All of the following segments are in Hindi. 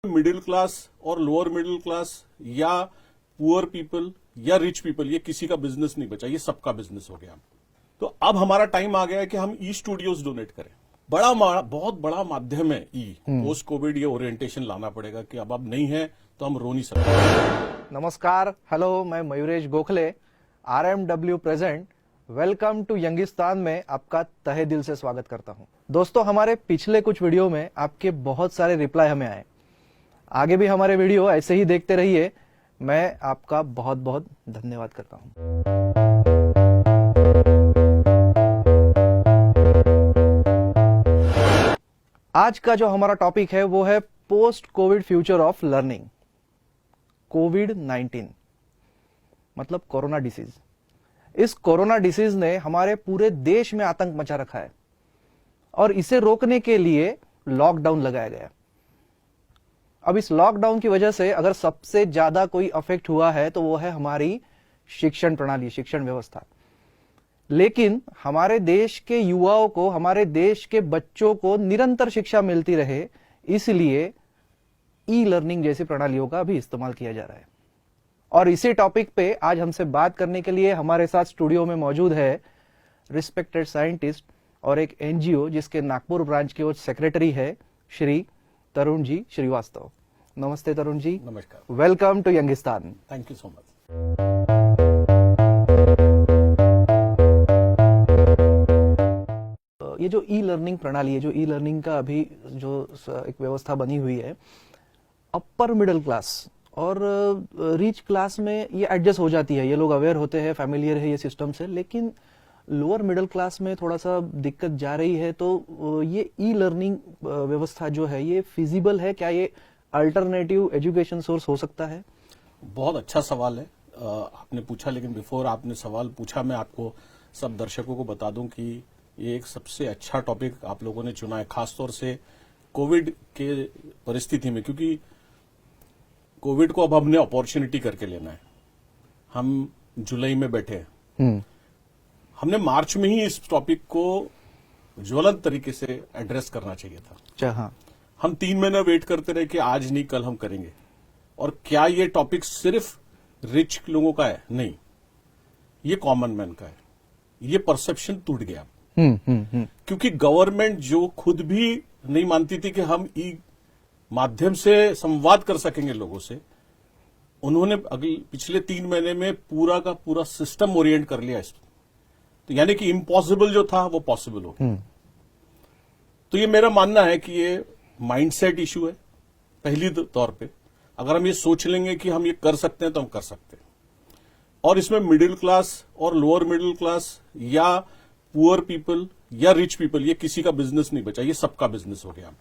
मिडिल क्लास और लोअर मिडिल क्लास या पुअर पीपल या रिच पीपल, ये किसी का बिजनेस नहीं बचा, ये सबका बिजनेस हो गया। तो अब हमारा टाइम आ गया है कि हम ई स्टूडियोज डोनेट करें। बहुत बड़ा माध्यम है ई। पोस्ट कोविड ये ओरिएंटेशन लाना पड़ेगा कि अब नहीं है तो हम रो नहीं सकते। नमस्कार, हेलो, मैं Mayuresh Gokhale, RMW present. Welcome to Youngistan में आपका तहे दिल से स्वागत करता हूं। दोस्तों, हमारे पिछले कुछ वीडियो में आपके बहुत सारे रिप्लाई हमें आए। आगे भी हमारे वीडियो ऐसे ही देखते रहिए। मैं आपका बहुत बहुत धन्यवाद करता हूं। आज का जो हमारा टॉपिक है वो है post covid future of learning. कोविड-19 मतलब कोरोना डिसीज। इस कोरोना डिसीज ने हमारे पूरे देश में आतंक मचा रखा है और इसे रोकने के लिए लॉकडाउन लगाया गया। अब इस लॉकडाउन की वजह से अगर सबसे ज्यादा कोई अफेक्ट हुआ है तो वो है हमारी शिक्षण प्रणाली, शिक्षण व्यवस्था। लेकिन हमारे देश के युवाओं को, हमारे देश के बच्चों को निरंतर शिक्षा मिलती रहे, इसलिए ई लर्निंग जैसी प्रणालियों का भी इस्तेमाल किया जा रहा है। और इसी टॉपिक पे आज हमसे बात करने के लिए हमारे साथ स्टूडियो में मौजूद है रिस्पेक्टेड साइंटिस्ट और एक एनजीओ जिसके नागपुर ब्रांच के वो सेक्रेटरी है, श्री तरुण जी श्रीवास्तव। नमस्ते तरुण जी। नमस्कार। Welcome to Youngistan. Thank you so much. ये जो ई लर्निंग प्रणाली है, जो ई लर्निंग का अभी जो एक व्यवस्था बनी हुई है, अपर मिडिल क्लास और रिच क्लास में ये एडजस्ट हो जाती है। ये लोग अवेयर होते हैं, फैमिलियर है ये सिस्टम से। लेकिन लोअर मिडिल क्लास में थोड़ा सा दिक्कत जा रही है। तो ये ई लर्निंग व्यवस्था जो है ये फिजिबल है क्या? ये अल्टरनेटिव एजुकेशन सोर्स हो सकता है? बहुत अच्छा सवाल है आपने पूछा। लेकिन बिफोर आपने सवाल पूछा, मैं आपको सब दर्शकों को बता दूं कि ये एक सबसे अच्छा टॉपिक आप लोगों ने चुना है, खासतौर से कोविड के परिस्थिति में, क्योंकि कोविड को अब हमने अपॉर्चुनिटी करके लेना है। हम जुलाई में बैठे हैं। हमने मार्च में ही इस टॉपिक को ज्वलंत तरीके से एड्रेस करना चाहिए था। हाँ। हम 3 महीना वेट करते रहे कि आज नहीं कल हम करेंगे। और क्या ये टॉपिक सिर्फ रिच लोगों का है? नहीं, ये कॉमन मैन का है। ये परसेप्शन टूट गया। क्योंकि गवर्नमेंट जो खुद भी नहीं मानती थी कि हम ई माध्यम से संवाद कर सकेंगे लोगों से, उन्होंने पिछले 3 महीने में पूरा का पूरा सिस्टम ओरिएंट कर लिया इसमें। तो यानी कि इम्पॉसिबल जो था वो पॉसिबल हो गया। तो ये मेरा मानना है कि ये माइंडसेट इशू है। पहली तौर पे अगर हम ये सोच लेंगे कि हम ये कर सकते हैं तो हम कर सकते हैं। और इसमें मिडिल क्लास और लोअर मिडिल क्लास या पुअर पीपल या रिच पीपल, ये किसी का बिजनेस नहीं बचा, ये सबका बिजनेस हो गया।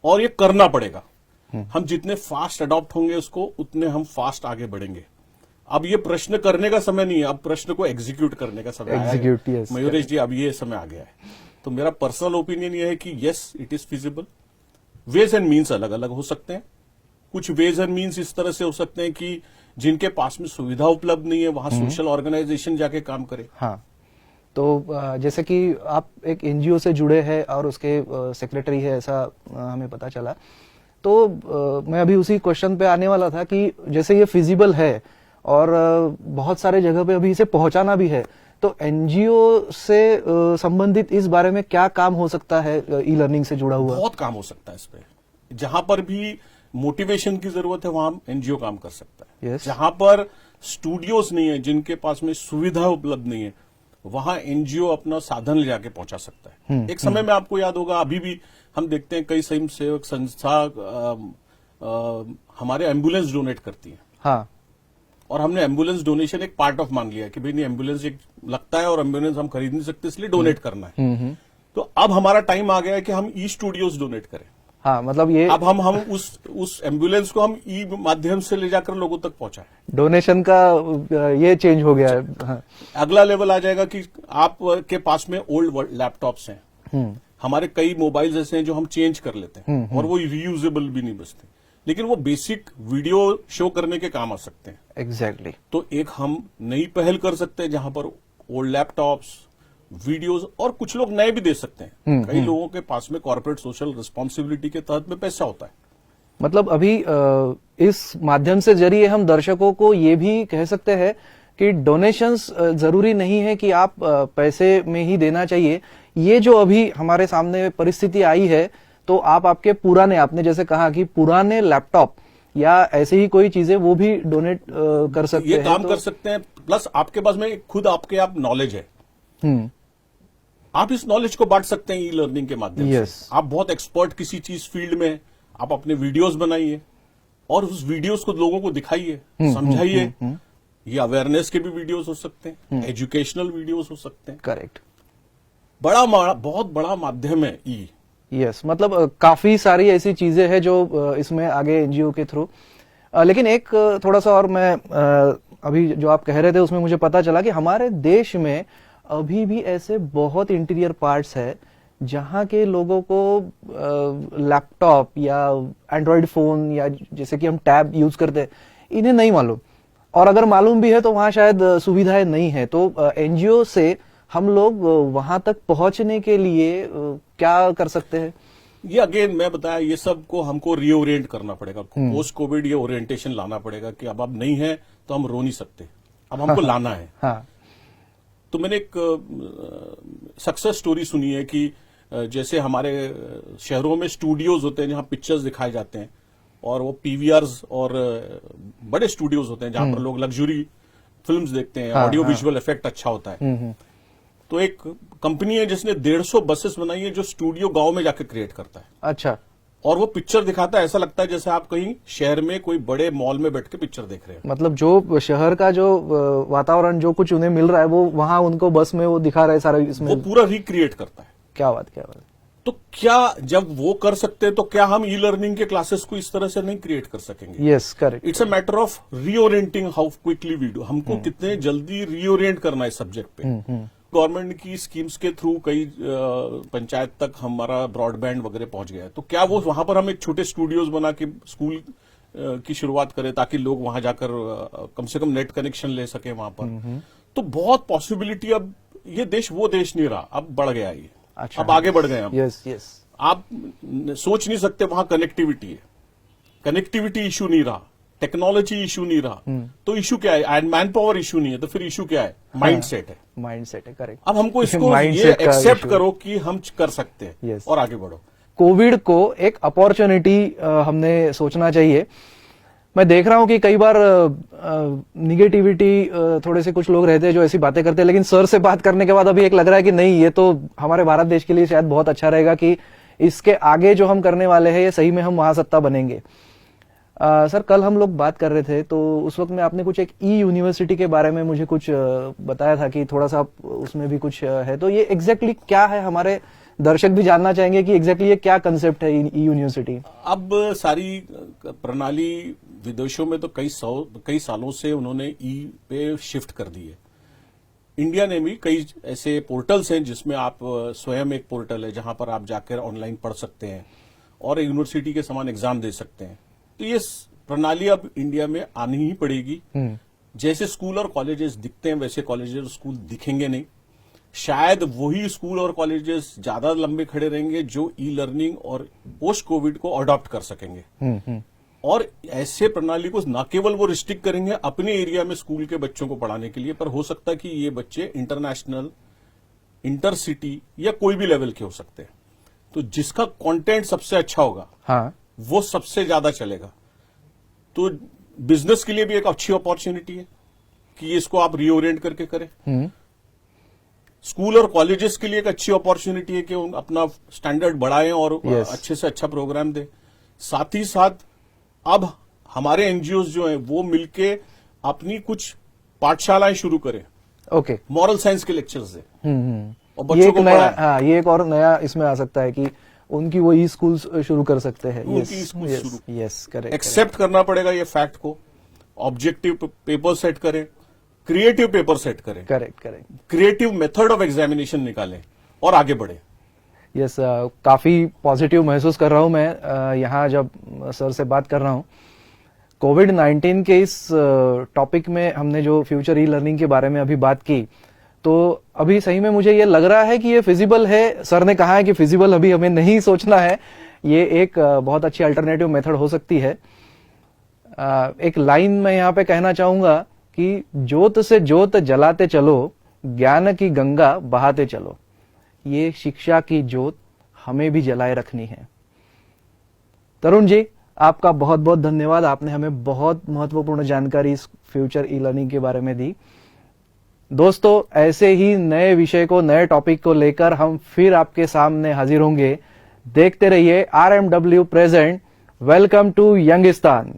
और ये करना पड़ेगा। हम जितने फास्ट अडॉप्ट होंगे उसको, उतने हम फास्ट आगे बढ़ेंगे। अब ये प्रश्न करने का समय नहीं है, अब प्रश्न को एग्जीक्यूट करने का समय आया है। मयूरेश जी, अब ये समय आ गया है। तो मेरा पर्सनल ओपिनियन ये है कि yes, it is feasible. Ways and means अलग अलग हो सकते हैं। कुछ वेज एंड मीन्स इस तरह से हो सकते हैं कि जिनके पास में सुविधा उपलब्ध नहीं है वहां सोशल ऑर्गेनाइजेशन जाके काम करे। हाँ, तो जैसे कि आप एक एनजीओ से जुड़े हैं और उसके सेक्रेटरी है, ऐसा हमें पता चला। तो मैं अभी उसी क्वेश्चन पे आने वाला था कि जैसे ये फिजिबल है और बहुत सारे जगह पे अभी इसे पहुंचाना भी है, तो एनजीओ से संबंधित इस बारे में क्या काम हो सकता है ई लर्निंग से जुड़ा हुआ? बहुत काम हो सकता है इस पे। जहां पर भी मोटिवेशन की जरूरत है वहां एनजीओ काम कर सकता है। yes. जहां पर स्टूडियोज नहीं है, जिनके पास में सुविधा उपलब्ध नहीं है, वहां एनजीओ अपना साधन ले जाके पहुंचा सकता है। एक समय में आपको याद होगा, अभी भी हम देखते हैं कई स्वयं सेवक संस्था हमारे एम्बुलेंस डोनेट करती है। हाँ। और हमने एम्बुलेंस डोनेशन एक पार्ट ऑफ मान लिया कि भाई नहीं, एम्बुलेंस एक लगता है और एम्बुलेंस हम खरीद नहीं सकते, इसलिए डोनेट करना है। तो अब हमारा टाइम आ गया है कि हम ई स्टूडियोज डोनेट करें। हाँ, मतलब ये अब हम उस एम्बुलेंस को हम ई माध्यम से ले जाकर लोगों तक पहुंचाएं। डोनेशन का ये चेंज हो गया है। हाँ। अगला लेवल आ जाएगा कि आप के पास में ओल्ड लैपटॉप्स हैं। हमारे कई मोबाइल्स ऐसे हैं जो हम चेंज कर लेते हैं और वो रीयूजेबल भी नहीं बचते, लेकिन वो बेसिक वीडियो शो करने के काम आ सकते हैं। एग्जैक्टली। तो एक हम नई पहल कर सकते हैं जहां पर ओल्ड लैपटॉप्स, वीडियोस, और कुछ लोग नए भी दे सकते हैं। कई लोगों के पास में कॉर्पोरेट सोशल रिस्पॉन्सिबिलिटी के तहत में पैसा होता है, मतलब अभी इस माध्यम से जरिए हम दर्शकों को ये भी कह सकते हैं कि डोनेशंस जरूरी नहीं है कि आप पैसे में ही देना चाहिए। ये जो अभी हमारे सामने परिस्थिति आई है, तो आप आपके पुराने, आपने जैसे कहा कि पुराने लैपटॉप या ऐसे ही कोई चीजें वो भी डोनेट कर सकते हैं, ये काम कर सकते हैं। प्लस आपके पास में खुद आपके आप नॉलेज है, आप इस नॉलेज को बांट सकते हैं ई लर्निंग के माध्यम Yes. से। आप बहुत एक्सपर्ट किसी चीज फील्ड में, आप अपने वीडियोस बनाइए और उस वीडियोस को लोगों को दिखाइए, समझाइए। ये अवेयरनेस के भी वीडियोस हो सकते हैं, एजुकेशनल वीडियोस हो सकते हैं। करेक्ट। बहुत बड़ा माध्यम है ई। यस, मतलब काफी सारी ऐसी चीजें हैं जो इसमें आगे एनजीओ के थ्रू, लेकिन एक थोड़ा सा और मैं अभी जो आप कह रहे थे उसमें मुझे पता चला कि हमारे देश में अभी भी ऐसे बहुत इंटीरियर पार्ट्स है जहां के लोगों को लैपटॉप या एंड्रॉयड फोन या जैसे कि हम टैब यूज करते हैं, इन्हें नहीं मालूम, और अगर मालूम भी है तो वहां शायद सुविधाएं नहीं है। तो एनजीओ से हम लोग वहां तक पहुंचने के लिए क्या कर सकते हैं? ये अगेन मैं बताया, ये सब को हमको रीओरिएंट करना पड़ेगा। पोस्ट कोविड ये ओरिएंटेशन लाना पड़ेगा कि अब नहीं है तो हम रो नहीं सकते, अब हमको लाना है। हाँ। तो मैंने एक सक्सेस स्टोरी सुनी है कि जैसे हमारे शहरों में स्टूडियोज होते हैं जहां पिक्चर्स दिखाए जाते हैं, और वो पीवीआर्स और बड़े स्टूडियोज होते हैं जहां पर लोग लग्जरी फिल्म्स देखते हैं, ऑडियो विजुअल इफेक्ट अच्छा होता है। तो एक कंपनी है जिसने 150 बसेस बनाई है जो स्टूडियो गांव में जाकर क्रिएट करता है। अच्छा। और वो पिक्चर दिखाता है, ऐसा लगता है जैसे आप कहीं शहर में कोई बड़े मॉल में बैठ के पिक्चर देख रहे हैं। मतलब जो शहर का जो वातावरण जो कुछ उन्हें मिल रहा है वो वहां उनको बस में वो दिखा रहा है सारा, इसमें वो पूरा रिक्रिएट करता है। क्या बात, क्या बात। तो क्या जब वो कर सकते हैं तो क्या हम ई लर्निंग के क्लासेस को इस तरह से नहीं क्रिएट कर सकेंगे? Yes, correct. It's a matter of reorienting how quickly we do. हमको कितने जल्दी रीओरिएंट करना है सब्जेक्ट पे। गवर्नमेंट की स्कीम्स के थ्रू कई पंचायत तक हमारा ब्रॉडबैंड वगैरह पहुंच गया है, तो क्या वो वहां पर हम एक छोटे स्टूडियोज बना के स्कूल की शुरुआत करें ताकि लोग वहां जाकर कम से कम नेट कनेक्शन ले सके वहां पर? तो बहुत पॉसिबिलिटी। अब ये देश वो देश नहीं रहा, अब बढ़ गया ये। अच्छा, अब आगे बढ़ गए हम। Yes yes. आप सोच नहीं सकते, वहां कनेक्टिविटी है, कनेक्टिविटी इशू नहीं रहा, टेक्नोलॉजी इशू नहीं रहा, तो इशू क्या है? मैन पावर इशू नहीं है, तो फिर इशू क्या है? माइंडसेट है। माइंडसेट है, करेक्ट। अब हमको इसको ये एक्सेप्ट करो कि हम कर सकते हैं। Yes. और आगे बढ़ो। कोविड को एक अपॉर्चुनिटी हमने सोचना चाहिए। मैं देख रहा हूं कि कई बार निगेटिविटी थोड़े से कुछ लोग रहते हैं जो ऐसी बातें करते हैं, लेकिन सर से बात करने के बाद अभी एक लग रहा है कि नहीं, ये तो हमारे भारत देश के लिए शायद बहुत अच्छा रहेगा कि इसके आगे जो हम करने वाले हैं ये सही में हम महासत्ता बनेंगे। सर, कल हम लोग बात कर रहे थे तो उस वक्त में आपने कुछ एक ई यूनिवर्सिटी के बारे में मुझे कुछ बताया था कि थोड़ा सा उसमें भी कुछ है, तो ये एग्जैक्टली क्या है? हमारे दर्शक भी जानना चाहेंगे कि एग्जैक्टली ये क्या कंसेप्ट है ई यूनिवर्सिटी। अब सारी प्रणाली विदेशों में तो कई सालों से उन्होंने ई पे शिफ्ट कर दी है। इंडिया ने भी कई ऐसे पोर्टल्स हैं जिसमें आप स्वयं, एक पोर्टल है जहां पर आप जाकर ऑनलाइन पढ़ सकते हैं और यूनिवर्सिटी के समान एग्जाम दे सकते हैं। तो ये प्रणाली अब इंडिया में आनी ही पड़ेगी। जैसे स्कूल और कॉलेजेस दिखते हैं वैसे कॉलेजेस और स्कूल दिखेंगे नहीं। शायद वही स्कूल और कॉलेजेस ज्यादा लंबे खड़े रहेंगे जो ई लर्निंग और पोस्ट कोविड को अडॉप्ट कर सकेंगे। और ऐसे प्रणाली को न केवल वो रिस्ट्रिक्ट करेंगे अपने एरिया में स्कूल के बच्चों को पढ़ाने के लिए, पर हो सकता है कि ये बच्चे इंटरनेशनल, इंटरसिटी या कोई भी लेवल के हो सकते हैं। तो जिसका कंटेंट सबसे अच्छा होगा, हाँ, वो सबसे ज्यादा चलेगा। तो बिजनेस के लिए भी एक अच्छी अपॉर्चुनिटी है कि इसको आप रीओरिएंट करके करें। स्कूल और कॉलेजेस के लिए एक अच्छी अपॉर्चुनिटी है कि अपना स्टैंडर्ड बढ़ाएं और अच्छे से अच्छा प्रोग्राम दें। साथ ही साथ अब हमारे एनजीओज जो हैं वो मिलके अपनी कुछ पाठशालाएं शुरू करें। ओके। मॉरल साइंस के लेक्चर्स दें और ये बच्चों को पढ़ाएं। हाँ, ये एक और नया इसमें आ सकता है कि उनकी वो ई स्कूल शुरू कर सकते हैं। Yes, correct. एक्सेप्ट करना पड़ेगा ये फैक्ट को। ऑब्जेक्टिव पेपर सेट करें, क्रिएटिव पेपर सेट करें, correct, creative method of examination निकालें और आगे बढ़े। यस, काफी पॉजिटिव महसूस कर रहा हूं मैं यहाँ जब सर से बात कर रहा हूं। कोविड-19 के इस टॉपिक में हमने जो फ्यूचर ई लर्निंग के बारे में अभी बात की, तो अभी सही में मुझे ये लग रहा है कि ये फिजिबल है। सर ने कहा है कि फिजिबल अभी हमें नहीं सोचना है, ये एक बहुत अच्छी अल्टरनेटिव मेथड हो सकती है। एक लाइन मैं यहाँ पे कहना चाहूंगा कि ज्योत से ज्योत जलाते चलो, ज्ञान की गंगा बहाते चलो। ये शिक्षा की ज्योत हमें भी जलाए रखनी है। तरुण जी, आपका बहुत बहुत धन्यवाद। आपने हमें बहुत महत्वपूर्ण जानकारी इस फ्यूचर ई लर्निंग के बारे में दी। दोस्तों, ऐसे ही नए विषय को, नए टॉपिक को लेकर हम फिर आपके सामने हाजिर होंगे। देखते रहिए RMW present. Welcome to Youngistan.